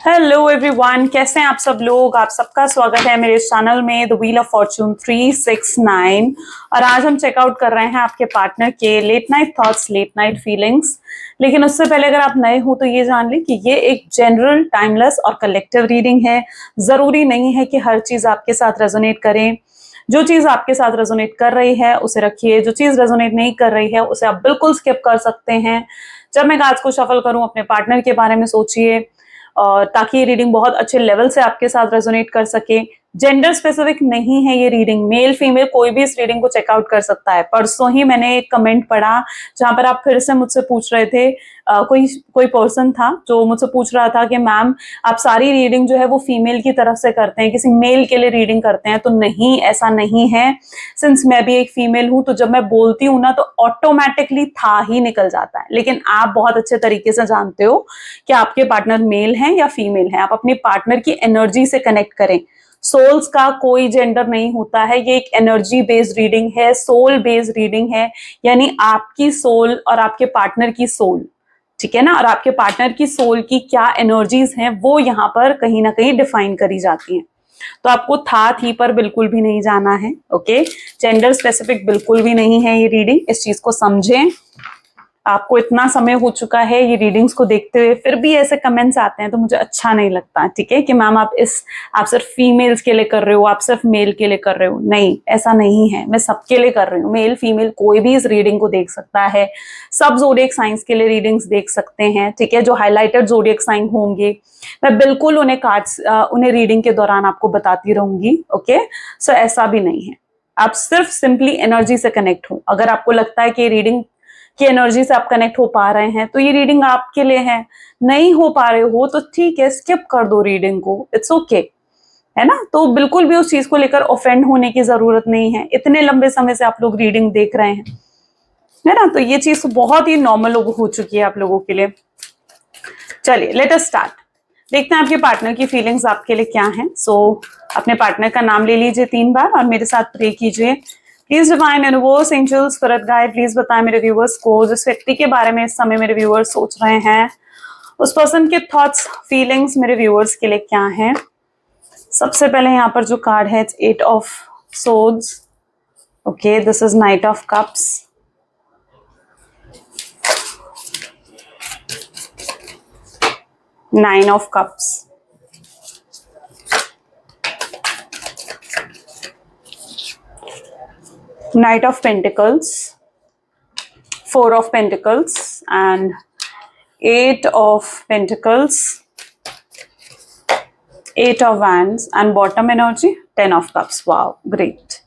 Hello everyone, कैसे हैं आप सब लोग। आप सबका स्वागत है मेरे चैनल में द व्हील ऑफ फॉर्चून 369। और आज हम चेकआउट कर रहे हैं आपके पार्टनर के late night thoughts, late night feelings. लेकिन उससे पहले अगर आप नए हो तो ये जान लें कि ये एक जनरल, टाइमलेस और कलेक्टिव रीडिंग है। जरूरी नहीं है कि हर चीज आपके साथ रेजोनेट करें। जो चीज आपके साथ रेजोनेट कर रही है उसे रखिए, जो चीज रेजोनेट नहीं कर रही है उसे आप बिल्कुल स्किप कर सकते हैं। जब मैं कार्ड्स को शफल करूं, अपने पार्टनर के बारे में सोचिए, और ताकि ये रीडिंग बहुत अच्छे लेवल से आपके साथ रेजोनेट कर सके। जेंडर स्पेसिफिक नहीं है ये रीडिंग, मेल फीमेल कोई भी इस रीडिंग को चेकआउट कर सकता है। परसों ही मैंने एक कमेंट पढ़ा जहां पर आप फिर से मुझसे पूछ रहे थे, कोई कोई पर्सन था जो मुझसे पूछ रहा था कि मैम आप सारी रीडिंग जो है वो फीमेल की तरफ से करते हैं, किसी मेल के लिए रीडिंग करते हैं। तो नहीं, ऐसा नहीं है। सिंस मैं भी एक फीमेल हूं तो जब मैं बोलती हूँ ना तो ऑटोमेटिकली था ही निकल जाता है। लेकिन आप बहुत अच्छे तरीके से जानते हो कि आपके पार्टनर मेल हैं या फीमेल हैं। आप अपने पार्टनर की एनर्जी से कनेक्ट करें। सोल्स का कोई जेंडर नहीं होता है, ये एक एनर्जी बेस्ड रीडिंग है, सोल बेस्ड रीडिंग है। यानी आपकी सोल और आपके पार्टनर की सोल, ठीक है ना, और आपके पार्टनर की सोल की क्या एनर्जीज हैं वो यहाँ पर कहीं ना कहीं डिफाइन करी जाती हैं। तो आपको था थी पर बिल्कुल भी नहीं जाना है। ओके, जेंडर स्पेसिफिक बिल्कुल भी नहीं है ये रीडिंग, इस चीज को समझें। आपको इतना समय हो चुका है ये रीडिंग्स को देखते हुए, फिर भी ऐसे कमेंट्स आते हैं तो मुझे अच्छा नहीं लगता। ठीक है कि मैम आप सिर्फ फीमेल्स के लिए कर रहे हो, आप सिर्फ मेल के लिए कर रहे हो। नहीं, ऐसा नहीं है, मैं सबके लिए कर रही हूँ। मेल फीमेल कोई भी इस रीडिंग को देख सकता है। सब जोडिएक साइंस के लिए रीडिंग्स देख सकते हैं। ठीक है, जो हाईलाइटेड जोडिएक साइन होंगे मैं बिल्कुल उन्हें कार्ड्स उन्हें रीडिंग के दौरान आपको बताती रहूंगी। ओके, सो ऐसा भी नहीं है। आप सिर्फ सिंपली एनर्जी से कनेक्ट हो। अगर आपको लगता है कि रीडिंग की एनर्जी से आप कनेक्ट हो पा रहे हैं तो ये रीडिंग आपके लिए है। नहीं हो पा रहे हो तो ठीक है, स्किप कर दो रीडिंग को, इट्स ओके, है ना। तो बिल्कुल भी उस चीज को लेकर ऑफेंड होने की जरूरत नहीं है। इतने लंबे समय से आप लोग रीडिंग देख रहे हैं, है ना, तो ये चीज बहुत ही नॉर्मल हो चुकी है आप लोगों के लिए। चलिए लेट अस स्टार्ट। देखते हैं आपके पार्टनर की फीलिंग्स आपके लिए क्या हैं। अपने पार्टनर का नाम ले लीजिए 3 बार और मेरे साथ प्रे कीजिए। Please divine universe, angels, spirit guide, please बताएं मेरे व्यूअर्स को जिस व्यक्ति के बारे में इस समय मेरे व्यूअर्स सोच रहे हैं, उस पर्सन के थॉट्स, फीलिंग्स मेरे व्यूअर्स के लिए क्या हैं। सबसे पहले यहाँ पर जो कार्ड है, 8 of swords. Okay, this is night of cups, nine of cups, Knight of Pentacles, 4 of Pentacles, and 8 of Pentacles, 8 of Wands, and bottom energy 10 of Cups. Wow, great.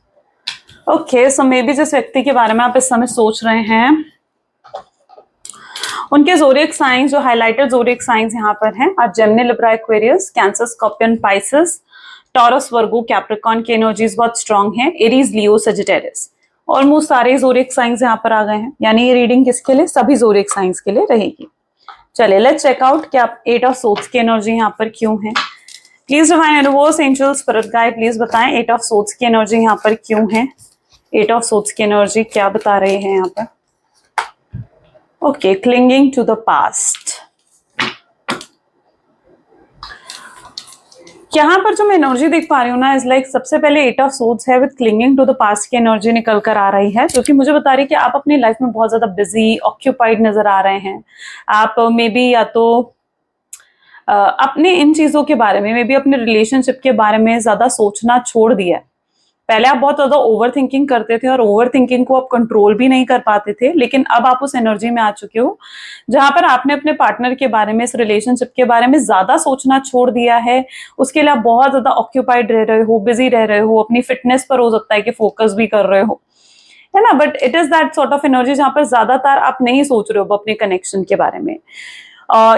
Okay, so maybe जिस व्यक्ति के बारे में आप इस समय सोच रहे हैं उनके ज़ोडिएक साइंस, जो हाइलाइटेड ज़ोडिएक साइंस यहाँ पर हैं, और Gemini, Libra, Aquarius, Cancer, Scorpion, Pisces, Taurus, Virgo, Capricorn की एनर्जीज बहुत स्ट्रांग है। एरीज, लियो, सजिटेरियस, ऑलमोस्ट सारे ज़ोडिएक साइंस यहाँ पर आ गए हैं। यानी ये रीडिंग किसके लिए? सभी ज़ोडिएक साइंस के लिए रहेगी। चलिए लेट्स चेक आउट कि आप 8 ऑफ सोर्ड्स की एनर्जी यहाँ पर क्यों है। Please divine universe, angels, spirit guide, please बताएं 8 ऑफ सोर्ड्स की एनर्जी यहाँ पर क्यों है। 8 ऑफ सोर्ड्स की एनर्जी क्या बता रहे हैं यहाँ पर? Okay, clinging to the past. यहाँ पर जो मैं एनर्जी देख पा रही हूँ ना, इज लाइक सबसे पहले 8 ऑफ सोर्ड्स है with clinging to the past की एनर्जी निकल कर आ रही है, जो कि मुझे बता रही है कि आप अपनी लाइफ में बहुत ज्यादा बिजी, ऑक्यूपाइड नजर आ रहे हैं। आप मे बी या तो अपने इन चीजों के बारे में, मे बी अपने रिलेशनशिप के बारे में ज्यादा सोचना छोड़ दिया है। पहले आप बहुत ज्यादा ओवर थिंकिंग करते थे और ओवर थिंकिंग को आप कंट्रोल भी नहीं कर पाते थे, लेकिन अब आप उस एनर्जी में आ चुके हो जहां पर आपने अपने पार्टनर के बारे में, इस रिलेशनशिप के बारे में ज्यादा सोचना छोड़ दिया है। उसके लिए आप बहुत ज्यादा ऑक्यूपाइड रह रहे हो, बिजी रह रहे हो, अपनी फिटनेस पर हो सकता है कि फोकस भी कर रहे हो, है ना। But it is that sort of energy जहां पर ज्यादातर आप नहीं सोच रहे हो अपने कनेक्शन के बारे में।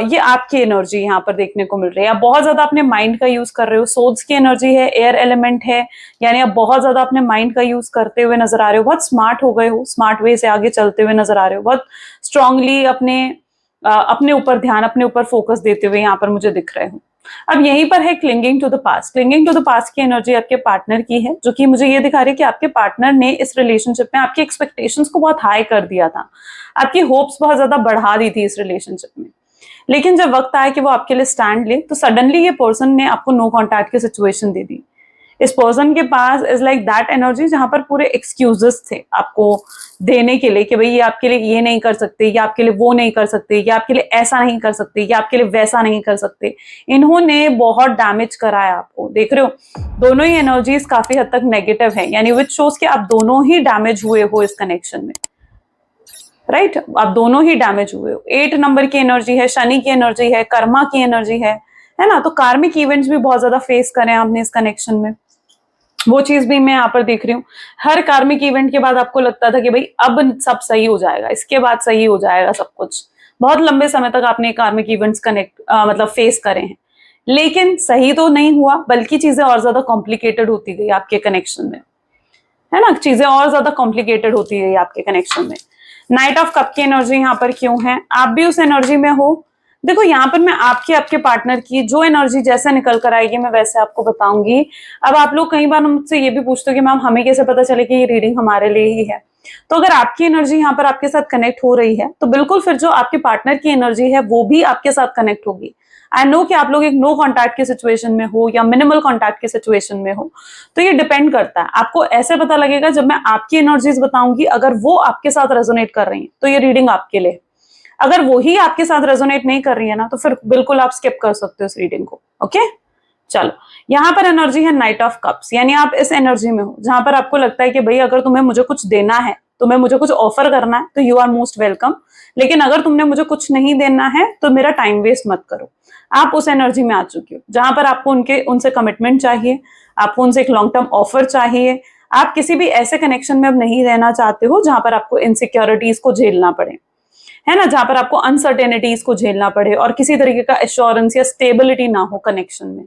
ये आपकी एनर्जी यहाँ पर देखने को मिल रही है। आप बहुत ज्यादा अपने माइंड का यूज कर रहे हो। सोर्ड्स की एनर्जी है, एयर एलिमेंट है, यानी आप बहुत ज्यादा अपने माइंड का यूज करते हुए नजर आ रहे हो। बहुत स्मार्ट हो गए हो, स्मार्ट वे से आगे चलते हुए नजर आ रहे हो। बहुत स्ट्रांगली अपने ऊपर ध्यान, अपने ऊपर फोकस देते हुए यहाँ पर मुझे दिख रहे हो। अब यहीं पर है clinging to the past. Clinging to the past की एनर्जी आपके पार्टनर की है, जो कि मुझे ये दिखा रही है कि आपके पार्टनर ने इस रिलेशनशिप में आपकी एक्सपेक्टेशंस को बहुत हाई कर दिया था, आपकी होप्स बहुत ज्यादा बढ़ा दी थी इस रिलेशनशिप में। लेकिन जब वक्त आया कि वो आपके लिए स्टैंड ले, तो सडनली ये पर्सन ने आपको नो कॉन्टैक्ट की सिचुएशन दे दी। इस पर्सन के पास इज लाइक दैट एनर्जी जहां पर पूरे एक्सक्यूजेस थे आपको देने के लिए कि भाई ये आपके लिए ये नहीं कर सकते, ये आपके लिए वो नहीं कर सकते, ये आपके लिए ऐसा नहीं कर सकते, ये आपके लिए वैसा नहीं कर सकते। इन्होंने बहुत डैमेज कराया आपको, देख रहे हो। दोनों ही एनर्जीज काफी हद तक नेगेटिव है, यानी विच शोज कि आप दोनों ही डैमेज हुए हो इस कनेक्शन में, राइट आप दोनों ही डैमेज हुए हो। 8 नंबर की एनर्जी है, शनि की एनर्जी है, कर्मा की एनर्जी है ना। तो कार्मिक इवेंट्स भी बहुत ज्यादा फेस करें आपने इस कनेक्शन में, वो चीज भी मैं यहाँ पर देख रही हूँ। हर कार्मिक इवेंट के बाद आपको लगता था कि भाई अब सब सही हो जाएगा, इसके बाद सही हो जाएगा सब कुछ। बहुत लंबे समय तक आपने कार्मिक इवेंट्स मतलब फेस करे हैं, लेकिन सही तो नहीं हुआ, बल्कि चीजें और ज्यादा कॉम्प्लिकेटेड होती गई आपके कनेक्शन में, है ना। चीजें और ज्यादा कॉम्प्लिकेटेड होती गई आपके कनेक्शन में। नाइट ऑफ कप की एनर्जी यहाँ पर क्यों है? आप भी उस एनर्जी में हो। देखो यहाँ पर मैं आपके पार्टनर की जो एनर्जी जैसे निकल कर आएगी मैं वैसे आपको बताऊंगी। अब आप लोग कई बार मुझसे ये भी पूछते हो कि मैम हमें कैसे पता चले कि ये रीडिंग हमारे लिए ही है। तो अगर आपकी एनर्जी यहाँ पर आपके साथ कनेक्ट हो रही है तो बिल्कुल फिर जो आपके पार्टनर की एनर्जी है वो भी आपके साथ कनेक्ट होगी। आई नो कि आप लोग एक नो कॉन्टैक्ट की सिचुएशन में हो या मिनिमल कॉन्टैक्ट की सिचुएशन में हो, तो ये डिपेंड करता है। आपको ऐसे पता लगेगा जब मैं आपकी एनर्जीज बताऊंगी, अगर वो आपके साथ रेजोनेट कर रही है तो ये रीडिंग आपके लिए। अगर वो ही आपके साथ रेजोनेट नहीं कर रही है ना, तो फिर बिल्कुल आप स्किप कर सकते हो इस रीडिंग को। ओके चलो, यहाँ पर एनर्जी है नाइट ऑफ कप्स, यानी आप इस एनर्जी में हो जहां पर आपको लगता है कि भाई अगर तुम्हें मुझे कुछ देना है, तुम्हें मुझे कुछ ऑफर करना है, तो यू आर मोस्ट वेलकम। लेकिन अगर तुमने मुझे कुछ नहीं देना है तो मेरा टाइम वेस्ट मत करो। आप उस एनर्जी में आ चुके हो जहां पर आपको उनसे कमिटमेंट चाहिए, आपको उनसे एक लॉन्ग टर्म ऑफर चाहिए। आप किसी भी ऐसे कनेक्शन में अब नहीं रहना चाहते हो जहां पर आपको इनसिक्योरिटीज को झेलना पड़े, है ना, जहां पर आपको अनसर्टेनिटीज को झेलना पड़े और किसी तरीके का एश्योरेंस या स्टेबिलिटी ना हो कनेक्शन में।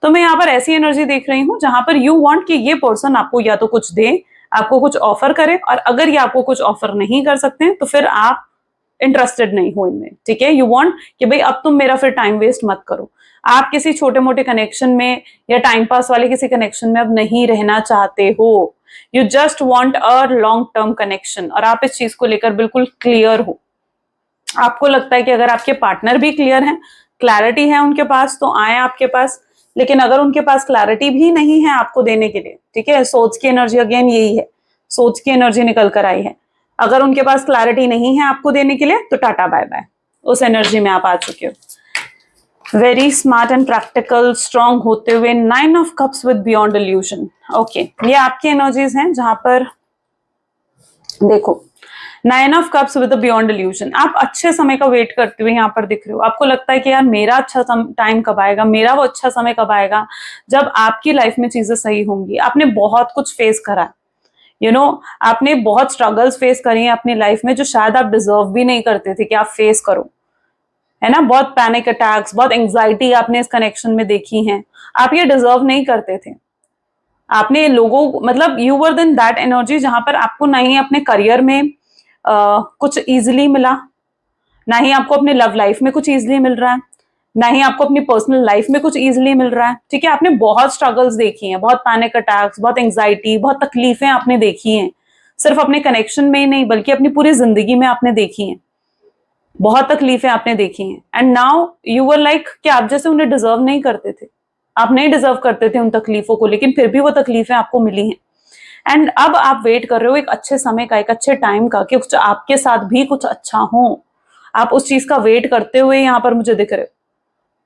तो मैं यहाँ पर ऐसी एनर्जी देख रही हूँ जहां पर यू वांट कि ये पर्सन आपको या तो कुछ दे, आपको कुछ ऑफर करे, और अगर ये आपको कुछ ऑफर नहीं कर सकते हैं तो फिर आप इंटरेस्टेड नहीं हो इनमें। ठीक है, यू वांट कि भाई अब तुम मेरा फिर टाइम वेस्ट मत करो। आप किसी छोटे मोटे कनेक्शन में या टाइम पास वाले किसी कनेक्शन में अब नहीं रहना चाहते हो। You just want a long term connection, और आप इस चीज को लेकर बिल्कुल क्लियर हो। आपको लगता है कि अगर आपके पार्टनर भी क्लियर हैं, क्लैरिटी है उनके पास, तो आए आपके पास। लेकिन अगर उनके पास क्लैरिटी भी नहीं है आपको देने के लिए, ठीक है, सोच की एनर्जी अगेन यही है, सोच की एनर्जी निकल कर आई है। अगर उनके पास क्लैरिटी नहीं है आपको देने के लिए तो टाटा बाय बाय, उस एनर्जी में आप आ चुके हो। Very smart and practical, strong होते हुए, 9 of cups with beyond illusion. Okay, ये आपकी एनर्जीज हैं जहां पर देखो 9 of cups with beyond illusion. आप अच्छे समय का वेट करते हुए यहाँ पर दिख रहे हो। आपको लगता है कि यार मेरा अच्छा टाइम कब आएगा, मेरा वो अच्छा समय कब आएगा जब आपकी लाइफ में चीजें सही होंगी। आपने बहुत कुछ फेस करा, आपने बहुत स्ट्रगल्स फेस करी हैं अपनी लाइफ में जो शायद आप डिजर्व भी नहीं करते थे कि आप फेस करो, है ना। बहुत पैनिक अटैक्स, बहुत एंग्जाइटी आपने इस कनेक्शन में देखी हैं। आप ये डिजर्व नहीं करते थे। आपने लोगों मतलब you were in that energy जहां पर आपको ना ही अपने करियर में कुछ इजिली मिला, ना ही आपको अपने लव लाइफ में कुछ इजिली मिल रहा है, ना ही आपको अपनी पर्सनल लाइफ में कुछ इजिली मिल रहा है। ठीक है, आपने बहुत स्ट्रगल्स देखी हैं, बहुत पैनिक अटैक्स, बहुत एंग्जाइटी, बहुत तकलीफें आपने देखी हैं। सिर्फ अपने कनेक्शन में ही नहीं बल्कि अपनी पूरी जिंदगी में आपने देखी हैं, बहुत तकलीफें आपने देखी हैं। And now you were like कि आप जैसे उन्हें डिजर्व नहीं करते थे, आप नहीं डिजर्व करते थे उन तकलीफों को, लेकिन फिर भी वो तकलीफें आपको मिली हैं। एंड अब आप वेट कर रहे हो एक अच्छे समय का, एक अच्छे टाइम का, कि कुछ आपके साथ भी कुछ अच्छा हो। आप उस चीज का वेट करते हुए यहाँ पर मुझे दिख रहे हो,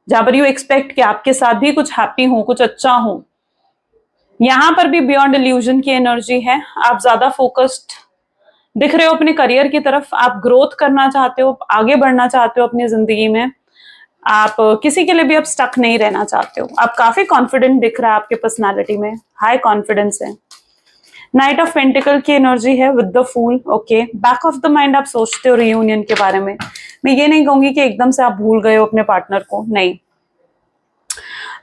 जहां पर यू एक्सपेक्ट कि आपके साथ भी कुछ हैप्पी हो, कुछ अच्छा हो। यहां पर भी बियॉन्ड इल्यूजन की एनर्जी है। आप ज्यादा फोकस्ड दिख रहे हो अपने करियर की तरफ, आप ग्रोथ करना चाहते हो, आगे बढ़ना चाहते हो अपनी जिंदगी में। आप किसी के लिए भी अब स्टक नहीं रहना चाहते हो। आप काफी कॉन्फिडेंट दिख रहा है आपके पर्सनालिटी में, हाई कॉन्फिडेंस है। नाइट ऑफ पेंटिकल की एनर्जी है with the fool. Okay, back of the mind आप सोचते हो रियूनियन के बारे में। मैं ये नहीं कहूंगी कि एकदम से आप भूल गए हो अपने पार्टनर को, नहीं।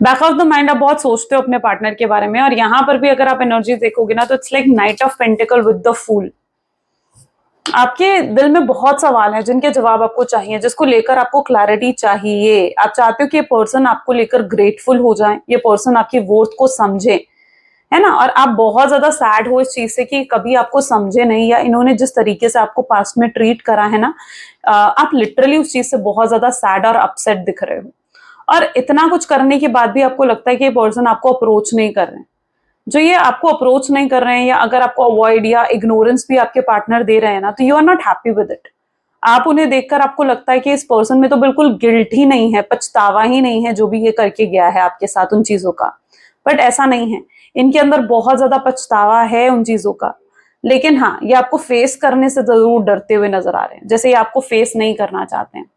बैक ऑफ द माइंड आप बहुत सोचते हो अपने पार्टनर के बारे में, और यहां पर भी अगर आप एनर्जी देखोगे ना तो it's like knight of pentacle with the fool. आपके दिल में बहुत सवाल हैं जिनके जवाब आपको चाहिए, जिसको लेकर आपको क्लैरिटी चाहिए। आप चाहते हो कि ये पर्सन आपको लेकर ग्रेटफुल हो जाए, ये पर्सन आपकी वर्थ को समझे, है ना। और आप बहुत ज्यादा सैड हो इस चीज से कि कभी आपको समझे नहीं, या इन्होंने जिस तरीके से आपको पास्ट में ट्रीट करा है ना, आप लिटरली उस चीज से बहुत ज्यादा सैड और अपसेट दिख रहे हो। और इतना कुछ करने के बाद भी आपको लगता है कि ये पर्सन आपको अप्रोच नहीं कर रहे हैं। जो ये आपको अप्रोच नहीं कर रहे हैं, या अगर आपको अवॉइड या इग्नोरेंस भी आपके पार्टनर दे रहे हैं ना, तो you are not happy with it. आप उन्हें देखकर आपको लगता है कि इस पर्सन में तो बिल्कुल गिल्ट ही नहीं है, पछतावा ही नहीं है जो भी ये करके गया है आपके साथ उन चीजों का। बट ऐसा नहीं है, इनके अंदर बहुत ज्यादा पछतावा है उन चीजों का। लेकिन हाँ, ये आपको फेस करने से जरूर डरते हुए नजर आ रहे हैं, जैसे ये आपको फेस नहीं करना चाहते हैं।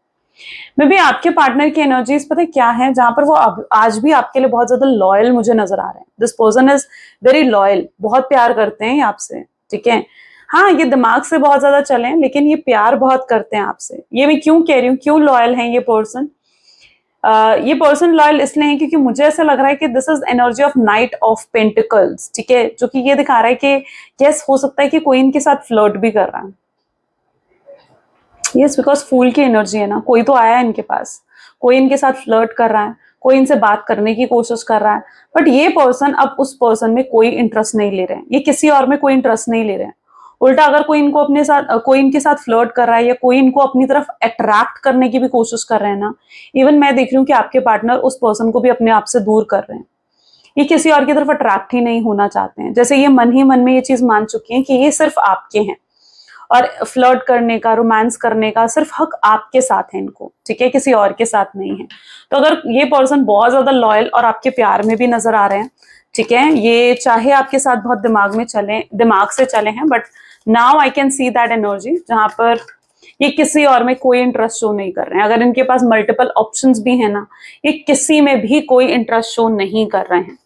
मे बी आपके पार्टनर की एनर्जीज पता है क्या है, जहां पर वो आज भी आपके लिए बहुत ज्यादा लॉयल मुझे नजर आ रहे हैं। This person is very loyal, बहुत प्यार करते हैं ये आपसे, ठीक है। हाँ, ये दिमाग से बहुत ज्यादा चले, लेकिन ये प्यार बहुत करते हैं आपसे। ये मैं क्यों कह रही हूँ, क्यों लॉयल है ये पर्सन? ये पर्सन लॉयल इसलिए है क्योंकि मुझे ऐसा लग रहा है कि this is energy of night of pentacles, ठीक है, जो कि ये दिखा रहा है कि यस, हो सकता है कि कोई इनके साथ फ्लर्ट भी कर रहा है। यस, बिकॉज फूल की एनर्जी है ना, कोई तो आया है इनके पास, कोई इनके साथ फ्लर्ट कर रहा है, कोई इनसे बात करने की कोशिश कर रहा है। बट ये पर्सन अब उस पर्सन में कोई इंटरेस्ट नहीं ले रहे हैं, ये किसी और में कोई इंटरेस्ट नहीं ले रहे हैं। उल्टा अगर कोई इनको अपने साथ, कोई इनके साथ फ्लर्ट कर रहा है, या कोई इनको अपनी तरफ अट्रैक्ट करने की भी कोशिश कर रहे हैं ना, इवन मैं देख रही हूँ कि आपके पार्टनर उस पर्सन को भी अपने आप से दूर कर रहे हैं। ये किसी और की तरफ अट्रैक्ट ही नहीं होना चाहते हैं, जैसे ये मन ही मन में ये चीज मान चुके हैं कि ये सिर्फ आपके हैं, और फ्लर्ट करने का, रोमांस करने का सिर्फ हक आपके साथ है इनको, ठीक है, किसी और के साथ नहीं है। तो अगर ये पर्सन बहुत ज्यादा लॉयल और आपके प्यार में भी नजर आ रहे हैं, ठीक है, ये चाहे आपके साथ बहुत दिमाग से चले हैं, but now I can see that energy जहां पर ये किसी और में कोई इंटरेस्ट शो नहीं कर रहे हैं। अगर इनके पास मल्टीपल ऑप्शंस भी है ना, ये किसी में भी कोई इंटरेस्ट शो नहीं कर रहे हैं।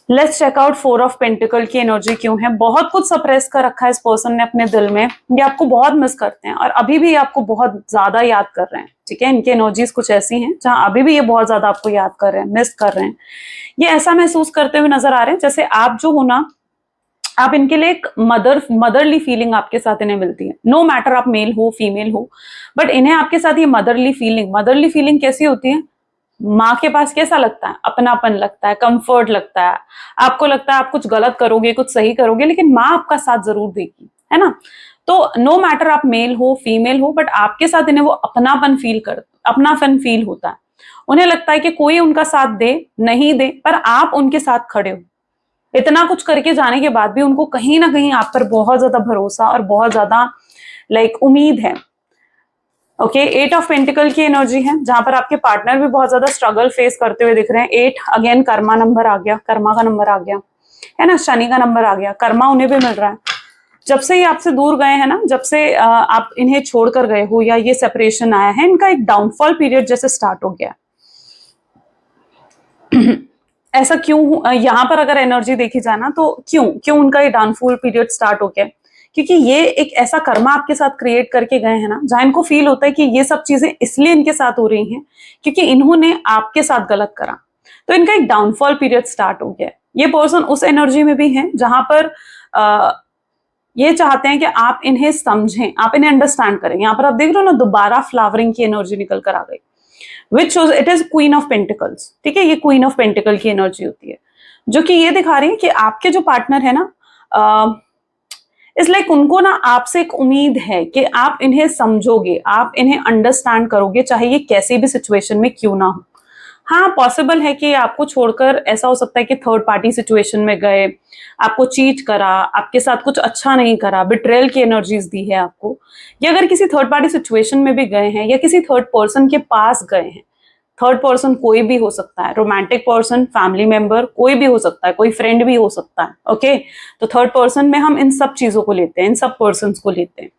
Let's check out 4 of pentacle की एनर्जी क्यों है। बहुत कुछ सप्रेस कर रखा है इस पर्सन ने अपने दिल में, ये आपको बहुत मिस करते हैं और अभी भी आपको बहुत ज्यादा याद कर रहे हैं, ठीक है। इनकी एनर्जीज कुछ ऐसी हैं जहां अभी भी ये बहुत ज्यादा आपको याद कर रहे हैं, मिस कर रहे हैं। ये ऐसा महसूस करते हुए नजर आ रहे हैं जैसे आप जो हो ना, आप इनके लिए एक मदरली फीलिंग आपके साथ इन्हें मिलती है। नो मैटर आप मेल हो फीमेल हो, बट इन्हें आपके साथ ये मदरली फीलिंग कैसी होती है? माँ के पास कैसा लगता है? अपनापन लगता है, कंफर्ट लगता है। आपको लगता है आप कुछ गलत करोगे, कुछ सही करोगे, लेकिन माँ आपका साथ जरूर देगी, है ना। तो नो मैटर आप मेल हो फीमेल हो, बट आपके साथ इन्हें वो अपनापन फील होता है। उन्हें लगता है कि कोई उनका साथ दे नहीं दे, पर आप उनके साथ खड़े हो। इतना कुछ करके जाने के बाद भी उनको कहीं ना कहीं आप पर बहुत ज्यादा भरोसा और बहुत ज्यादा उम्मीद है। ओके, 8 ऑफ पेंटिकल की एनर्जी है जहां पर आपके पार्टनर भी बहुत ज्यादा स्ट्रगल फेस करते हुए दिख रहे हैं। 8 अगेन कर्मा नंबर आ गया, कर्मा का नंबर आ गया, है ना, शनि का नंबर आ गया। कर्मा उन्हें भी मिल रहा है। जब से ये आपसे दूर गए हैं ना, जब से आप इन्हें छोड़कर गए हो या ये सेपरेशन आया है, इनका एक डाउनफॉल पीरियड जैसे स्टार्ट हो गया। ऐसा क्यों? यहाँ पर अगर एनर्जी देखी जाए ना, तो क्यों उनका ये डाउनफॉल पीरियड स्टार्ट हो गया? क्योंकि ये एक ऐसा कर्मा आपके साथ क्रिएट करके गए हैं ना, जहां इनको फील होता है कि ये सब चीजें इसलिए इनके साथ हो रही हैं क्योंकि इन्होंने आपके साथ गलत करा। तो इनका एक डाउनफॉल पीरियड स्टार्ट हो गया। ये पर्सन उस एनर्जी में भी है जहां पर ये चाहते हैं कि आप इन्हें समझें, आप इन्हें अंडरस्टैंड करें। यहाँ पर आप देख रहे हो ना, दोबारा फ्लावरिंग की एनर्जी निकल कर आ गई, which shows it is queen of pentacles, ठीक है। ये क्वीन ऑफ पेंटिकल की एनर्जी होती है, जो कि ये दिखा रही है कि आपके जो पार्टनर है ना, इस उनको ना आपसे एक उम्मीद है कि आप इन्हें समझोगे, आप इन्हें अंडरस्टैंड करोगे, चाहे ये कैसी भी सिचुएशन में क्यों ना हो। हाँ, पॉसिबल है कि आपको छोड़कर ऐसा हो सकता है कि थर्ड पार्टी सिचुएशन में गए, आपको चीट करा, आपके साथ कुछ अच्छा नहीं करा, बिट्रेयल की एनर्जीज दी है आपको। या अगर किसी थर्ड पार्टी सिचुएशन में भी गए हैं या किसी थर्ड पर्सन के पास गए हैं, थर्ड पर्सन कोई भी हो सकता है, रोमांटिक पर्सन, फैमिली मेंबर, कोई भी हो सकता है, कोई फ्रेंड भी हो सकता है। ओके, तो थर्ड पर्सन में हम इन सब चीजों को लेते हैं, इन सब पर्सन को लेते हैं।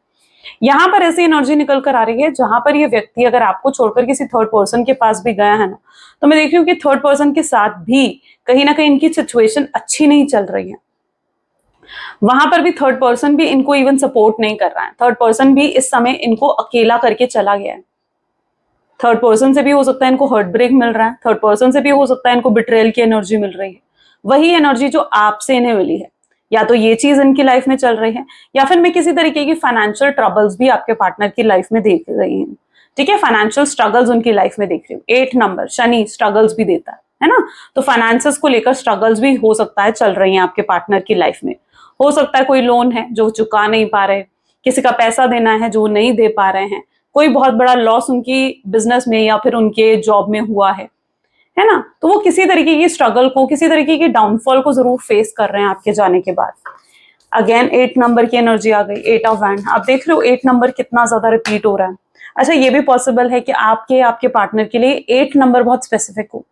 यहां पर ऐसी एनर्जी निकल कर आ रही है जहां पर ये व्यक्ति अगर आपको छोड़कर किसी थर्ड पर्सन के पास भी गया है ना, तो मैं देख रही हूँ कि थर्ड पर्सन के साथ भी कहीं ना कहीं इनकी सिचुएशन अच्छी नहीं चल रही है। वहां पर भी थर्ड पर्सन भी इनको इवन सपोर्ट नहीं कर रहा है। थर्ड पर्सन भी इस समय इनको अकेला करके चला गया है। थर्ड पर्सन से भी हो सकता है इनको हर्ट ब्रेक मिल रहा है, थर्ड पर्सन से भी हो सकता है इनको बिट्रेयल की एनर्जी मिल रही है, वही एनर्जी जो आपसे इन्हें मिली है। या तो ये चीज इनकी लाइफ में चल रही है, या फिर मैं किसी तरीके की फाइनेंशियल ट्रबल्स भी आपके पार्टनर की लाइफ में देख रही हूँ, ठीक है। फाइनेंशियल स्ट्रगल्स उनकी लाइफ में देख रही हूँ। 8 नंबर शनि स्ट्रगल्स भी देता है ना। तो फाइनेंसेस को लेकर स्ट्रगल्स भी हो सकता है चल रही हैं आपके पार्टनर की लाइफ में। हो सकता है कोई लोन है जो चुका नहीं पा रहे, किसी का पैसा देना है जो नहीं दे पा रहे हैं, कोई बहुत बड़ा लॉस उनकी बिजनेस में या फिर उनके जॉब में हुआ है ना। तो वो किसी तरीके की स्ट्रगल को, किसी तरीके की डाउनफॉल को जरूर फेस कर रहे हैं आपके जाने के बाद। अगेन 8 नंबर की एनर्जी आ गई, 8 ऑफ वैंड। आप देख रहे हो 8 नंबर कितना ज्यादा रिपीट हो रहा है। अच्छा, ये भी पॉसिबल है कि आपके पार्टनर के लिए 8 नंबर बहुत स्पेसिफिक हो,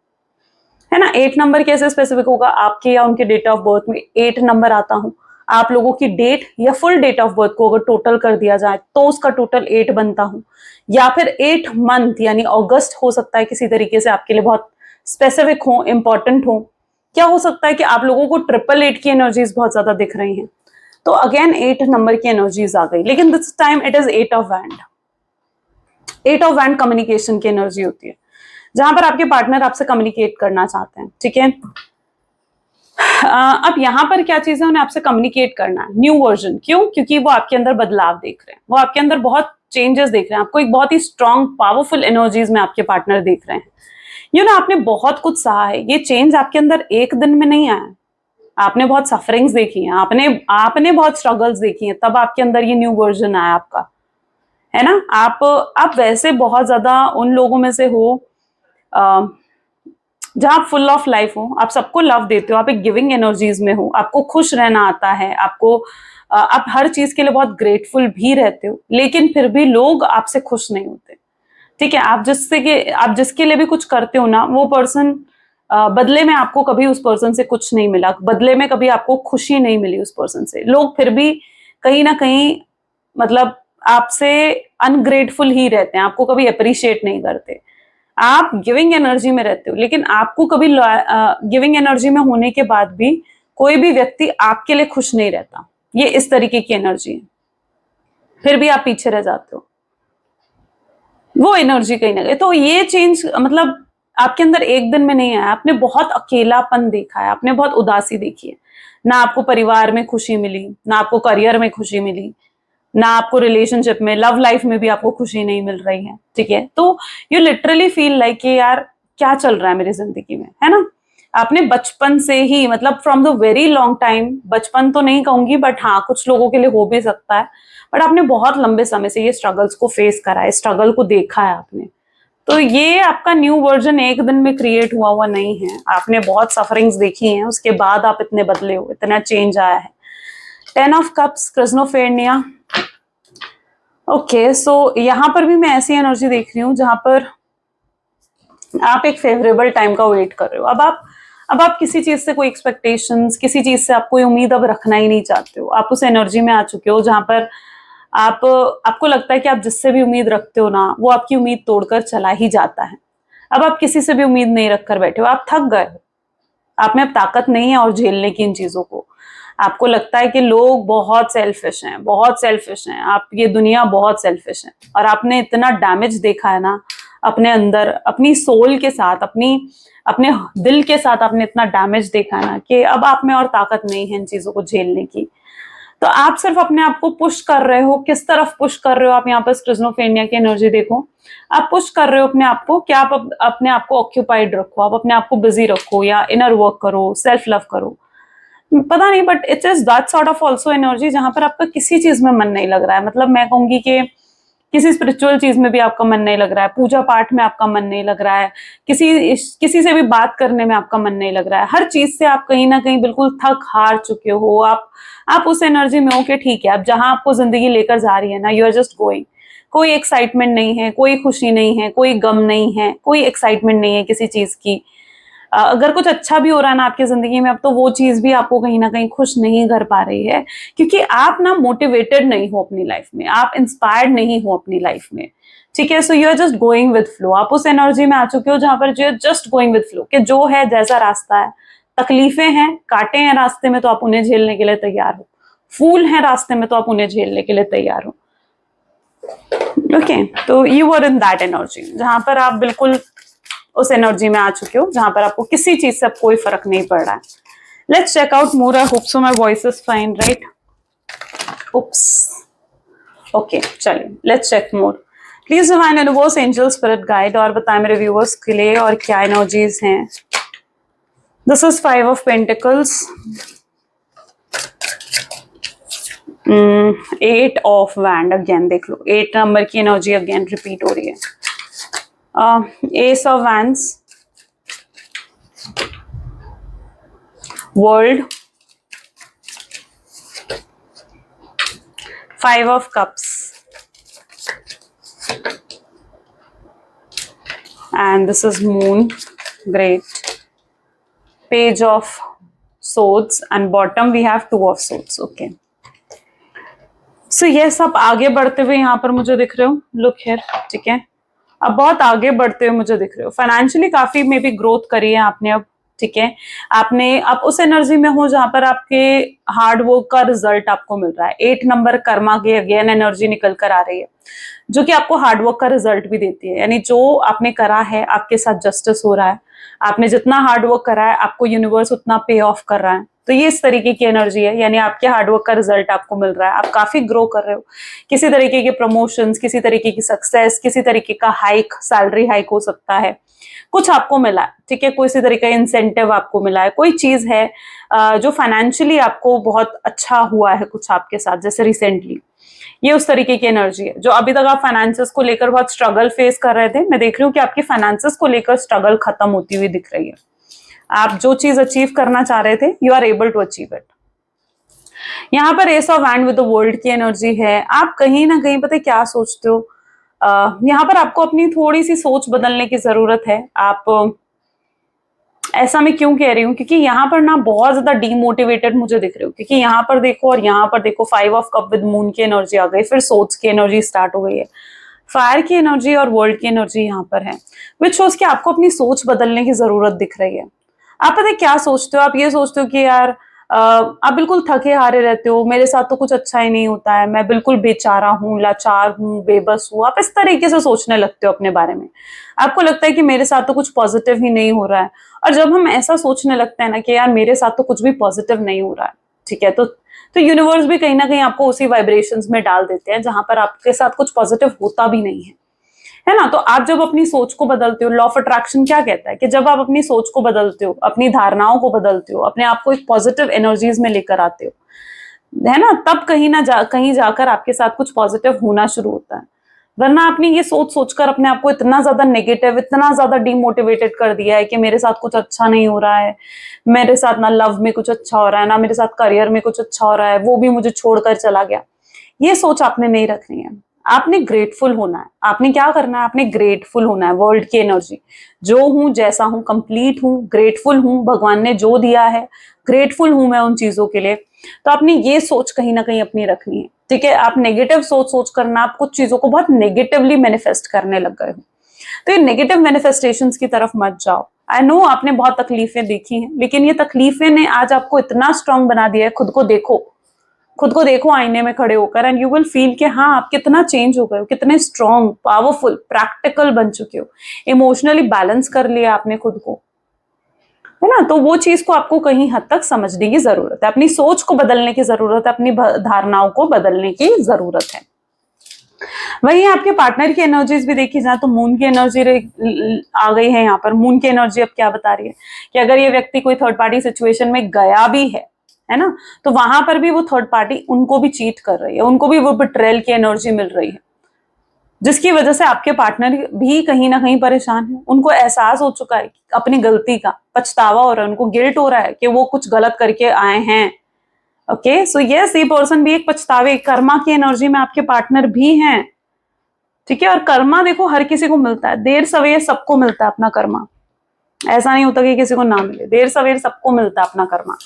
है ना। 8 नंबर कैसे स्पेसिफिक होगा? आपके या उनके डेट ऑफ बर्थ में 8 नंबर आता हो, आप लोगों की डेट या फुल डेट ऑफ बर्थ को अगर टोटल कर दिया जाए तो उसका टोटल 8 बनता हो, या फिर 8 मंथ यानी अगस्त हो सकता है किसी तरीके से आपके लिए बहुत स्पेसिफिक हो, इंपॉर्टेंट हो। क्या हो सकता है कि आप लोगों को 888 की एनर्जीज बहुत ज्यादा दिख रही हैं। तो अगेन 8 नंबर की एनर्जीज आ गई, लेकिन this time it is 8 of wand. 8 of wand communication की एनर्जी होती है, जहां पर आपके पार्टनर आपसे कम्युनिकेट करना चाहते हैं, ठीक है। अब यहाँ पर क्या चीज है, उन्हें आपसे कम्युनिकेट करना है न्यू वर्जन। क्यों? क्योंकि वो आपके अंदर बदलाव देख रहे हैं, वो आपके अंदर बहुत चेंजेस देख रहे हैं, आपको एक बहुत ही स्ट्रॉन्ग पावरफुल एनर्जीज में आपके पार्टनर देख रहे हैं। आपने बहुत कुछ सहा है, ये चेंज आपके अंदर एक दिन में नहीं आया। आपने बहुत सफरिंग्स देखी हैं, आपने बहुत स्ट्रगल्स देखी हैं, तब आपके अंदर ये न्यू वर्जन आया आपका, है ना। आप वैसे बहुत ज्यादा उन लोगों में से हो जहां आप फुल ऑफ लाइफ हो, आप सबको लव देते हो, आप एक गिविंग एनर्जीज में हो, आपको खुश रहना आता है, आप हर चीज के लिए बहुत ग्रेटफुल भी रहते हो, लेकिन फिर भी लोग आपसे खुश नहीं होते, ठीक है। आप जिसके लिए भी कुछ करते हो ना, वो पर्सन बदले में आपको कभी उस पर्सन से कुछ नहीं मिला, बदले में कभी आपको खुशी नहीं मिली उस पर्सन से। लोग फिर भी कहीं ना कहीं मतलब आपसे अनग्रेटफुल ही रहते हैं, आपको कभी अप्रिशिएट नहीं करते। आप गिविंग एनर्जी में रहते हो, लेकिन आपको कभी गिविंग एनर्जी में होने के बाद भी कोई भी व्यक्ति आपके लिए खुश नहीं रहता। ये इस तरीके की एनर्जी है, फिर भी आप पीछे रह जाते हो, वो एनर्जी कहीं ना कहीं। तो ये चेंज मतलब आपके अंदर एक दिन में नहीं आया, आपने बहुत अकेलापन देखा है, आपने बहुत उदासी देखी है। ना आपको परिवार में खुशी मिली, ना आपको करियर में खुशी मिली, ना आपको रिलेशनशिप में, लव लाइफ में भी आपको खुशी नहीं मिल रही है, ठीक है। तो यू लिटरली फील लाइक कि यार क्या चल रहा है मेरी जिंदगी में, है ना। आपने बचपन से ही मतलब from the very long time, बचपन तो नहीं कहूंगी बट हाँ कुछ लोगों के लिए हो भी सकता है, बट आपने बहुत लंबे समय से ये स्ट्रगल्स को फेस करा है, स्ट्रगल को देखा है आपने। तो ये आपका न्यू वर्जन एक दिन में क्रिएट हुआ नहीं है, आपने बहुत सफरिंग्स देखी हैं, उसके बाद आप इतने बदले हो, इतना चेंज आया है। 10 ऑफ कप्स, क्रिस्नोफेर्निया। ओके, सो यहां पर भी मैं ऐसी एनर्जी देख रही हूं जहां पर आप एक फेवरेबल टाइम का वेट कर रहे हो। अब आप किसी चीज से कोई एक्सपेक्टेशंस, किसी चीज से आप कोई उम्मीद अब रखना ही नहीं चाहते हो। आप उस एनर्जी में आ चुके हो जहां पर आपको लगता है कि आप जिससे भी उम्मीद रखते हो ना, वो आपकी उम्मीद तोड़कर चला ही जाता है। अब आप किसी से भी उम्मीद नहीं रखकर बैठे हो, आप थक गए हो, आप में अब ताकत नहीं है और झेलने की इन चीजों को। आपको लगता है कि लोग बहुत सेल्फिश हैं, बहुत सेल्फिश हैं, ये दुनिया बहुत सेल्फिश है, और आपने इतना डैमेज देखा है ना अपने अंदर, अपनी सोल के साथ, अपने दिल के साथ आपने इतना डैमेज देखा है ना कि अब आप में और ताकत नहीं है इन चीजों को झेलने की। तो आप सिर्फ अपने आप को पुश कर रहे हो। किस तरफ पुश कर रहे हो आप? यहाँ पर क्रिस्नोफेर्निया की एनर्जी देखो, आप पुश कर रहे हो अपने आप को कि आप अपने आप को ऑक्यूपाइड रखो, आप अपने आप को बिजी रखो, या इनर वर्क करो, सेल्फ लव करो, पता नहीं, but it's is that sort of also energy जहां पर आपका किसी चीज में मन नहीं लग रहा है। मतलब मैं कहूंगी कि किसी स्पिरिचुअल चीज में भी आपका मन नहीं लग रहा है, पूजा पाठ में आपका मन नहीं लग रहा है, किसी से भी बात करने में आपका मन नहीं लग रहा है। हर चीज से आप कहीं ना कहीं बिल्कुल थक हार चुके हो। आप उस एनर्जी में हो कि ठीक है, अब जहां आपको जिंदगी लेकर जा रही है ना, यू आर जस्ट गोइंग। कोई एक्साइटमेंट नहीं है, कोई खुशी नहीं है, कोई गम नहीं है, कोई एक्साइटमेंट नहीं है किसी चीज की। अगर कुछ अच्छा भी हो रहा है ना आपकी जिंदगी में, अब तो वो चीज भी आपको कहीं ना कहीं खुश नहीं कर पा रही है, क्योंकि आप ना मोटिवेटेड नहीं हो अपनी लाइफ में, आप इंस्पायर्ड नहीं हो अपनी लाइफ में, ठीक है। So you are just going with flow. आप उस एनर्जी में आ चुके हो जहां पर you are just going with flow, कि जो है जैसा रास्ता है, तकलीफें हैं, कांटे हैं रास्ते में, तो आप उन्हें झेलने के लिए तैयार हो। फूल हैं रास्ते में, तो आप उन्हें झेलने के लिए तैयार हो। ओके, तो you are in that energy जहां पर आप बिल्कुल उस एनर्जी में आ चुके हो जहां पर आपको किसी चीज से अब कोई फर्क नहीं पड़ रहा है। Let's check out more. I hope so my voice is fine, right? Oops, okay, चलिए let's check more. Please divine universe, angel, spirit guide, और बताएं मेरे व्यूअर्स के लिए और क्या एनर्जीज हैं This is 5 of Pentacles. 8 of Wands again देख लो, 8 नंबर की एनर्जी अगेन रिपीट हो रही है. Ace of Wands, World, 5 of Cups, and this is Moon. Great. Page of Swords, and bottom we have 2 of Swords. Okay. So yes, आप आगे बढ़ते हुए यहाँ पर मुझे दिख रहे हो. Look here. ठीक है, अब बहुत आगे बढ़ते हुए मुझे दिख रहे हो. फाइनेंशियली काफी मे बी ग्रोथ करी है आपने अब. ठीक है, आपने अब उस एनर्जी में हो जहां पर आपके हार्ड वर्क का रिजल्ट आपको मिल रहा है. 8 नंबर कर्मा की अगेन एनर्जी निकल कर आ रही है, जो कि आपको हार्ड वर्क का रिजल्ट भी देती है. यानी जो आपने करा है आपके साथ जस्टिस हो रहा है. आपने जितना हार्ड वर्क करा है आपको यूनिवर्स उतना पे ऑफ कर रहा है. तो ये इस तरीके की एनर्जी है, यानी आपके हार्डवर्क का रिजल्ट आपको मिल रहा है. आप काफी ग्रो कर रहे हो. किसी तरीके के प्रमोशंस, किसी तरीके की सक्सेस, किसी तरीके का हाइक, सैलरी हाइक हो सकता है, कुछ आपको मिला है. ठीक है, कोई सी तरीके का इंसेंटिव आपको मिला है, कोई चीज है जो फाइनेंशियली आपको बहुत अच्छा हुआ है कुछ आपके साथ, जैसे रिसेंटली. ये उस तरीके की एनर्जी है. जो अभी तक आप फाइनेंसेस को लेकर बहुत स्ट्रगल फेस कर रहे थे, मैं देख रही हूँ कि आपकी फाइनेंसेस को लेकर स्ट्रगल खत्म होती हुई दिख रही है. आप जो चीज अचीव करना चाह रहे थे, you are able to achieve it. यहाँ पर ace of wand with the world की एनर्जी है. आप कहीं ना कहीं पता है क्या सोचते हो, यहाँ पर आपको अपनी थोड़ी सी सोच बदलने की जरूरत है. आप ऐसा मैं क्यों कह रही हूँ, क्योंकि यहाँ पर ना बहुत ज्यादा डीमोटिवेटेड मुझे दिख रहे हो. क्योंकि यहाँ पर देखो और यहाँ पर देखो, 5 of Cup विद मून की एनर्जी आ गई, फिर सोच की एनर्जी स्टार्ट हो गई है, फायर की एनर्जी और वर्ल्ड की एनर्जी यहाँ पर है. विच शोज कि आपको अपनी सोच बदलने की जरूरत दिख रही है. आप पता है क्या सोचते हो, आप ये सोचते हो कि यार आप बिल्कुल थके हारे रहते हो, मेरे साथ तो कुछ अच्छा ही नहीं होता है, मैं बिल्कुल बेचारा हूँ, लाचार हूँ, बेबस हूँ. आप इस तरीके से सोचने लगते हो अपने बारे में. आपको लगता है कि मेरे साथ तो कुछ पॉजिटिव ही नहीं हो रहा है. और जब हम ऐसा सोचने लगते हैं ना कि यार मेरे साथ तो कुछ भी पॉजिटिव नहीं हो रहा है, ठीक है, तो यूनिवर्स भी कहीं ना कहीं आपको उसी वाइब्रेशंस में डाल देते हैं जहां पर आपके साथ कुछ पॉजिटिव होता भी नहीं है ना. तो आप जब अपनी सोच को बदलते हो, लॉ ऑफ अट्रैक्शन क्या कहता है कि जब आप अपनी सोच को बदलते हो, अपनी धारणाओं को बदलते हो, अपने आप को एक पॉजिटिव एनर्जीज में लेकर आते हो, है ना, तब कहीं जाकर आपके साथ कुछ पॉजिटिव होना शुरू होता है. वरना आपने ये सोच सोचकर अपने आप को इतना ज्यादा नेगेटिव, इतना ज्यादा डिमोटिवेटेड कर दिया है कि मेरे साथ कुछ अच्छा नहीं हो रहा है, मेरे साथ ना लव में कुछ अच्छा हो रहा है, ना मेरे साथ करियर में कुछ अच्छा हो रहा है, वो भी मुझे छोड़कर चला गया. ये सोच आपने नहीं रखनी है. आपने ग्रेटफुल होना है. आपने क्या करना है, आपने ग्रेटफुल होना है. वर्ल्ड की एनर्जी, जो हूं, जैसा हूं, कंप्लीट हूं, ग्रेटफुल हूं, भगवान ने जो दिया है ग्रेटफुल हूं मैं उन चीजों के लिए. तो आपने ये सोच कहीं ना कहीं अपनी रखनी है. ठीक है, आप नेगेटिव सोच करना, आप कुछ चीजों को बहुत नेगेटिवली मैनिफेस्ट करने लग गए हो. तो ये नेगेटिव मैनिफेस्टेशंस की तरफ मत जाओ. आई नो आपने बहुत तकलीफें देखी हैं, लेकिन ये तकलीफें ने आज आपको इतना स्ट्रांग बना दिया है. खुद को देखो आईने में खड़े होकर, एंड यू विल फील कि हाँ आप कितना चेंज हो गए हो, कितने स्ट्रांग, पावरफुल, प्रैक्टिकल बन चुके हो. इमोशनली बैलेंस कर लिया आपने खुद को, है ना. तो वो चीज को आपको कहीं हद तक समझने की जरूरत है. अपनी सोच को बदलने की जरूरत है, अपनी धारणाओं को बदलने की जरूरत है. वही आपके पार्टनर की एनर्जीज भी देखी जाए तो मून की एनर्जी आ गई है यहाँ पर. मून की एनर्जी अब क्या बता रही है कि अगर ये व्यक्ति कोई थर्ड पार्टी सिचुएशन में गया भी है ना, तो वहां पर भी वो थर्ड पार्टी उनको भी चीट कर रही है, उनको भी वो बिट्रेयल की एनर्जी मिल रही है, जिसकी वजह से आपके पार्टनर भी कहीं ना कहीं परेशान है. उनको एहसास हो चुका है अपनी गलती का, पछतावा हो रहा है, उनको गिल्ट हो रहा है कि वो कुछ गलत करके आए हैं. ओके, सो यस, ये पर्सन भी एक पछतावे, कर्मा की एनर्जी में आपके पार्टनर भी हैं. ठीक है, और कर्मा देखो हर किसी को मिलता है, देर सवेर सबको मिलता है अपना कर्मा. ऐसा नहीं होता कि किसी को ना मिले, देर सवेर सबको मिलता है अपना कर्मा.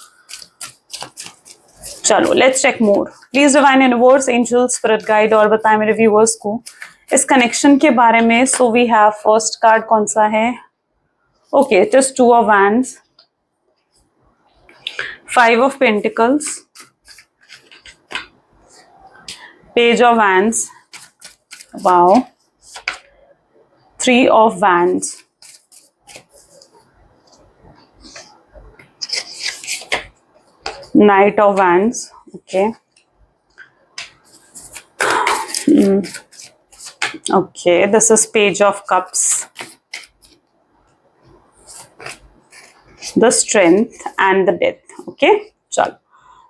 चलो let's check more. Please divine universe, angel, spirit guide और बताएं मेरे व्यूअर्स को इस कनेक्शन के बारे में. So we have first card कौन सा है? Okay, it is 2 of Wands, 5 of Pentacles, Page of Wands, wow, 3 of Wands, Knight of Wands. Okay. Okay, this is Page of Cups. The strength and the death. Okay, चलो।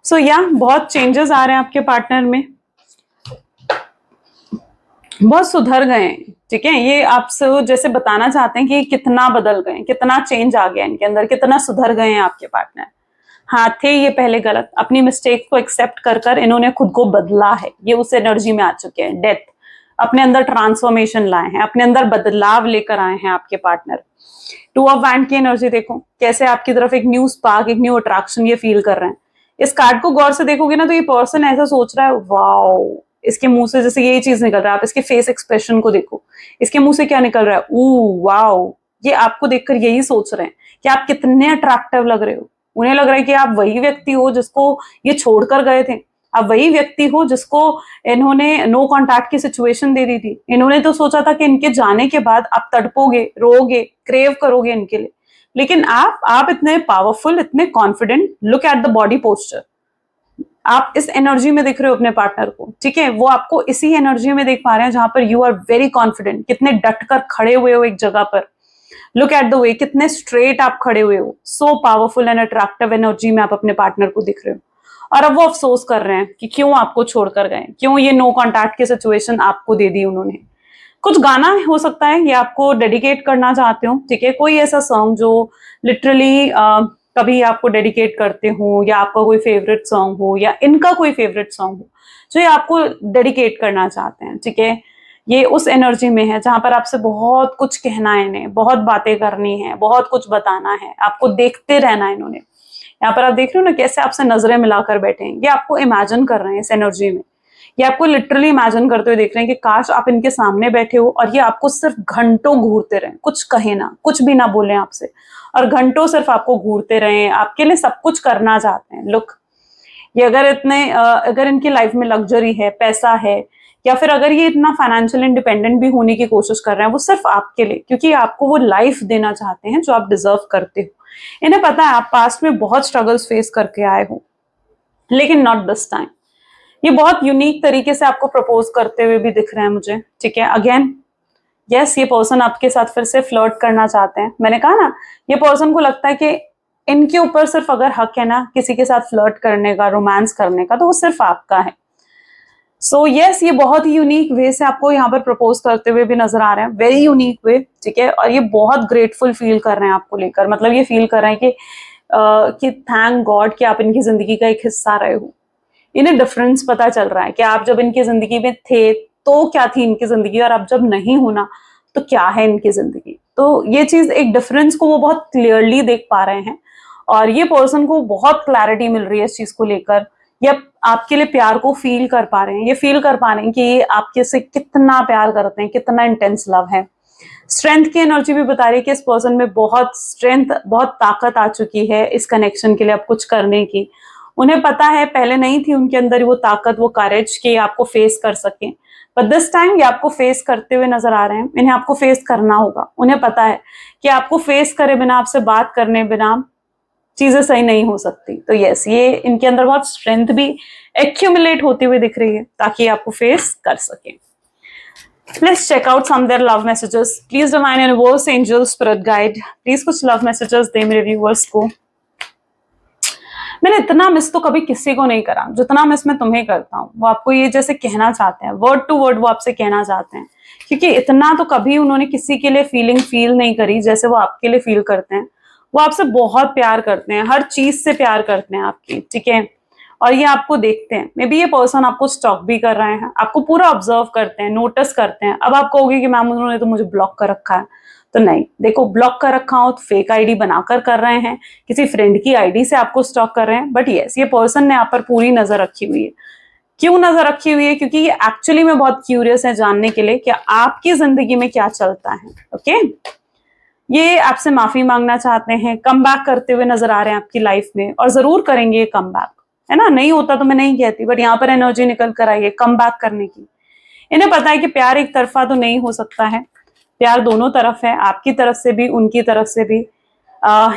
सो या बहुत changes आ रहे हैं आपके partner में, बहुत सुधर गए हैं। ठीक है, ये आपसे जैसे बताना चाहते हैं कि कितना बदल गए, कितना चेंज आ गया इनके अंदर, कितना सुधर गए हैं आपके पार्टनर। हाँ, थे ये पहले गलत, अपनी मिस्टेक को एक्सेप्ट कर कर इन्होंने खुद को बदला है, ये उस एनर्जी में आ चुके हैं। डेथ, अपने अंदर ट्रांसफॉर्मेशन लाए हैं, अपने अंदर बदलाव लेकर आए हैं आपके पार्टनर। टू ऑफ वैंड की एनर्जी देखो कैसे आपकी तरफ एक न्यू स्पार्क, एक न्यू अट्रैक्शन ये फील कर रहे हैं। इस कार्ड को गौर से देखोगे ना तो ये पर्सन ऐसा सोच रहा है, वाओ, इसके मुंह से जैसे यही चीज निकल रहा है। आप इसके फेस एक्सप्रेशन को देखो, इसके मुंह से क्या निकल रहा है, ऊ वाओ। ये आपको देखकर यही सोच रहे हैं कि आप कितने अट्रैक्टिव लग रहे हो। उन्हें लग रहा है कि आप वही व्यक्ति हो जिसको ये छोड़कर गए थे, आप वही व्यक्ति हो जिसको इन्होंने नो कॉन्टैक्ट की सिचुएशन दे दी थी। इन्होंने तो सोचा था कि इनके जाने के बाद आप तड़पोगे, रोगे, क्रेव करोगे इनके लिए, लेकिन आप इतने पावरफुल, इतने confident, look at the body posture. आप इस एनर्जी में दिख रहे हो अपने पार्टनर को, ठीक है, वो आपको इसी एनर्जी में देख पा रहे हैं जहां पर यू आर वेरी कॉन्फिडेंट, कितने डटकर खड़े हुए हो एक जगह पर। लुक एट द वे, कितने स्ट्रेट आप खड़े हुए हो, so powerful and attractive energy में आप अपने पार्टनर को दिख रहे हो। और अब वो अफसोस कर रहे हैं कि क्यों आपको छोड़कर गए, क्यों ये नो कॉन्टैक्ट की सिचुएशन आपको दे दी उन्होंने। कुछ गाना हो सकता है ये आपको डेडिकेट करना चाहते हो, ठीक है, कोई ऐसा सॉन्ग जो लिटरली कभी आपको डेडिकेट करते हो, या आपका कोई फेवरेट सॉन्ग हो, या इनका कोई फेवरेट सॉन्ग हो जो ये आपको डेडिकेट करना चाहते हैं। ठीक है, ये उस एनर्जी में है जहां पर आपसे बहुत कुछ कहना है इन्हें, बहुत बातें करनी है, बहुत कुछ बताना है, आपको देखते रहना है इन्होंने। यहाँ पर आप देख रहे हो ना कैसे आपसे नजरें मिलाकर बैठे हैं, ये आपको इमेजिन कर रहे हैं इस एनर्जी में। ये आपको लिटरली इमेजिन करते हुए देख रहे हैं कि काश आप इनके सामने बैठे हो और ये आपको सिर्फ घंटों घूरते रहें, कुछ कहे ना, कुछ भी ना बोले आपसे, और घंटों सिर्फ आपको घूरते रहें, आपके लिए सब कुछ करना चाहते हैं। लुक, ये अगर इनकी लाइफ में लग्जरी है, पैसा है, या फिर अगर ये इतना फाइनेंशियल इंडिपेंडेंट भी होने की कोशिश कर रहे हैं, वो सिर्फ आपके लिए, क्योंकि आपको वो लाइफ देना चाहते हैं जो आप डिजर्व करते हो। इन्हें पता है आप पास्ट में बहुत स्ट्रगल्स फेस करके आए हो, लेकिन नॉट दिस टाइम। ये बहुत यूनिक तरीके से आपको प्रपोज करते हुए भी दिख रहे हैं मुझे। ठीक है, अगेन यस, ये पर्सन आपके साथ फिर से फ्लर्ट करना चाहते हैं। मैंने कहा ना, ये पर्सन को लगता है कि इनके ऊपर सिर्फ अगर हक है ना किसी के साथ फ्लर्ट करने का, रोमांस करने का, तो वो सिर्फ आपका है। सो यस, ये बहुत ही यूनिक वे से आपको यहाँ पर प्रपोज करते हुए भी नजर आ रहे हैं, वेरी यूनिक वे। ठीक है, और ये बहुत ग्रेटफुल फील कर रहे हैं आपको लेकर, मतलब ये फील कर रहे हैं कि थैंक गॉड कि आप इनकी जिंदगी का एक हिस्सा रहे हो। इन्हें डिफरेंस पता चल रहा है कि आप जब इनकी जिंदगी में थे तो क्या थी इनकी जिंदगी, और अब जब नहीं होना तो क्या है इनकी जिंदगी। तो ये चीज, एक डिफरेंस को वो बहुत क्लियरली देख पा रहे हैं, और ये पर्सन को बहुत क्लैरिटी मिल रही है इस चीज को लेकर। ये आपके लिए प्यार को फील कर पा रहे हैं, ये फील कर पा रहे हैं कि ये आपके से कितना प्यार करते हैं, कितना इंटेंस लव है। स्ट्रेंथ की एनर्जी भी बता रही है कि इस पर्सन में बहुत स्ट्रेंथ, बहुत ताकत आ चुकी है इस कनेक्शन के लिए अब कुछ करने की। उन्हें पता है, पहले नहीं थी उनके अंदर वो ताकत, वो करेज कि आपको फेस कर सके, बट दिस टाइम ये आपको फेस करते हुए नजर आ रहे हैं। इन्हें आपको फेस करना होगा। उन्हें पता है कि आपको फेस करे बिना, आपसे बात करने बिना चीजें सही नहीं हो सकती। तो यस, ये इनके अंदर बहुत स्ट्रेंथ भी एक्यूमुलेट होती हुई दिख रही है ताकि आपको फेस कर सके। Let's check out some of their love messages. Please divine universe, angel, spirit guide. Please कुछ love messages दे मेरे viewers को। मैंने इतना मिस तो कभी किसी को नहीं करा जितना मिस मैं तुम्हें करता हूँ। वो आपको ये जैसे कहना चाहते हैं, वर्ड टू वर्ड वो आपसे कहना चाहते हैं, क्योंकि इतना तो कभी उन्होंने किसी के लिए फीलिंग फील नहीं करी जैसे वो आपके लिए फील करते हैं। वो आपसे बहुत प्यार करते हैं, हर चीज से प्यार करते हैं आपकी। ठीक है, और ये आपको देखते हैं। मे बी ये पर्सन आपको स्टॉक भी कर रहे हैं, आपको पूरा ऑब्जर्व करते हैं, नोटिस करते हैं। अब आप कहोगे कि मैम उन्होंने तो मुझे ब्लॉक कर रखा है, तो नहीं, देखो, ब्लॉक कर रखा हो तो फेक आईडी बनाकर कर रहे हैं, किसी फ्रेंड की आईडी से आपको स्टॉक कर रहे हैं, बट यस, ये पर्सन ने आप पर पूरी नजर रखी हुई है। क्यों नजर रखी हुई है? क्योंकि ये एक्चुअली में बहुत क्यूरियस है जानने के लिए कि आपकी जिंदगी में क्या चलता है। ओके, ये आपसे माफी मांगना चाहते हैं, कम बैक करते हुए नजर आ रहे हैं आपकी लाइफ में, और जरूर करेंगे ये कम बैक, है ना। नहीं होता तो मैं नहीं कहती, बट यहाँ पर एनर्जी निकल कर आई है कम बैक करने की। इन्हें पता है कि प्यार एक तरफा तो नहीं हो सकता है, प्यार दोनों तरफ है, आपकी तरफ से भी, उनकी तरफ से भी।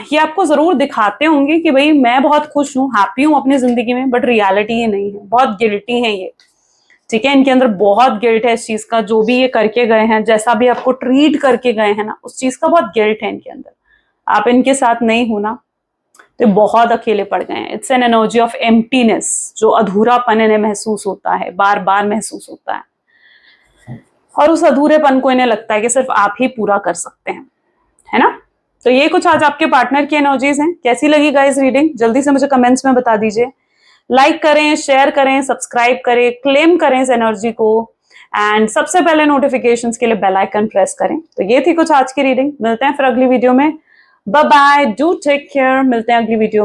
ये आपको जरूर दिखाते होंगे कि भाई मैं बहुत खुश हूँ, हैप्पी हूँ अपनी जिंदगी में, बट रियलिटी ये नहीं है, बहुत गिल्टी है ये। ठीक है, इनके अंदर बहुत गिल्ट है इस चीज का, जो भी ये करके गए हैं, जैसा भी आपको ट्रीट करके गए हैं ना, उस चीज का बहुत गिल्ट है इनके अंदर। आप इनके साथ नहीं हो ना, तो ये बहुत अकेले पड़ गए हैं। It's an energy of emptiness, जो अधूरापन इन्हें महसूस होता है, बार बार महसूस होता है, और उस अधूरेपन को इन्हें लगता है कि सिर्फ आप ही पूरा कर सकते हैं, है ना। तो ये कुछ आज आपके पार्टनर की एनर्जीज हैं। कैसी लगी गाइस रीडिंग, जल्दी से मुझे कमेंट्स में बता दीजिए। लाइक करें, शेयर करें, सब्सक्राइब करें, क्लेम करें इस एनर्जी को, एंड सबसे पहले नोटिफिकेशंस के लिए बेल आइकन प्रेस करें। तो ये थी कुछ आज की रीडिंग। मिलते हैं फिर अगली वीडियो में। Bye bye, do take care. मिलते हैं अगली वीडियो।